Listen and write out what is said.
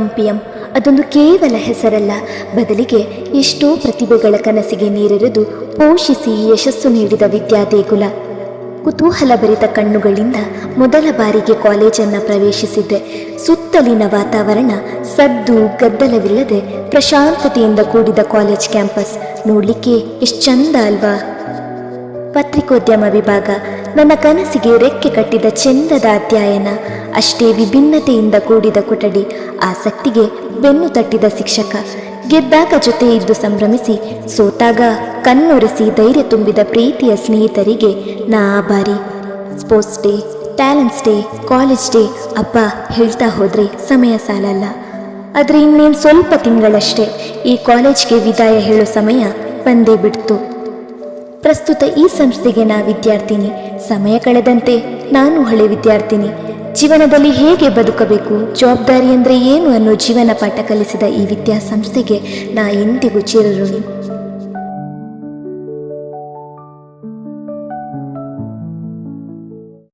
MPM ಅದೊಂದು ಕೇವಲ ಹೆಸರಲ್ಲ, ಬದಲಿಗೆ ಎಷ್ಟೋ ಪ್ರತಿಭೆಗಳ ಕನಸಿಗೆ ನೀರೆರೆದು ಪೋಷಿಸಿ ಯಶಸ್ಸು ನೀಡಿದ ವಿದ್ಯಾದೇಗುಲ. ಕುತೂಹಲಭರಿತ ಕಣ್ಣುಗಳಿಂದ ಮೊದಲ ಬಾರಿಗೆ ಕಾಲೇಜನ್ನು ಪ್ರವೇಶಿಸಿದ್ದೆ. ಸುತ್ತಲಿನ ವಾತಾವರಣ ಸದ್ದು ಗದ್ದಲವಿಲ್ಲದೆ ಪ್ರಶಾಂತತೆಯಿಂದ ಕೂಡಿದ ಕಾಲೇಜ್ ಕ್ಯಾಂಪಸ್ ನೋಡಲಿಕ್ಕೆ ಎಷ್ಟು ಚಂದ ಅಲ್ವಾ. ಪತ್ರಿಕೋದ್ಯಮ ವಿಭಾಗ ನನ್ನ ಕನಸಿಗೆ ರೆಕ್ಕೆ ಕಟ್ಟಿದ ಚೆಂದದ ಅಧ್ಯಯನ, ಅಷ್ಟೇ ವಿಭಿನ್ನತೆಯಿಂದ ಕೂಡಿದ ಕೊಠಡಿ, ಆಸಕ್ತಿಗೆ ಬೆನ್ನು ತಟ್ಟಿದ ಶಿಕ್ಷಕ, ಗೆದ್ದಾಗ ಜೊತೆ ಇದ್ದು ಸಂಭ್ರಮಿಸಿ, ಸೋತಾಗ ಕಣ್ಣೊರೆಸಿ ಧೈರ್ಯ ತುಂಬಿದ ಪ್ರೀತಿಯ ಸ್ನೇಹಿತರಿಗೆ ನಾ ಆಭಾರಿ. Sports day, talents day, college day, ಅಪ್ಪ ಹೇಳ್ತಾ ಹೋದರೆ ಸಮಯ ಸಾಲಲ್ಲ. ಆದರೆ ಇನ್ನೇನು ಸ್ವಲ್ಪ ತಿಂಗಳಷ್ಟೇ ಈ ಕಾಲೇಜ್ಗೆ ವಿದಾಯ ಹೇಳೋ ಸಮಯ ಬಂದೇ ಬಿಡ್ತು. ಪ್ರಸ್ತುತ ಈ ಸಂಸ್ಥೆಗೆ ನಾ ವಿದ್ಯಾರ್ಥಿನಿ, ಸಮಯ ಕಳೆದಂತೆ ನಾನು ಹಳೆ ವಿದ್ಯಾರ್ಥಿನಿ. ಜೀವನದಲ್ಲಿ ಹೇಗೆ ಬದುಕಬೇಕು, ಜವಾಬ್ದಾರಿ ಅಂದರೆ ಏನು ಅನ್ನೋ ಜೀವನ ಪಾಠ ಕಲಿಸಿದ ಈ ವಿದ್ಯಾಸಂಸ್ಥೆಗೆ ನಾ ಎಂದಿಗೂ ಚಿರಋಣಿ.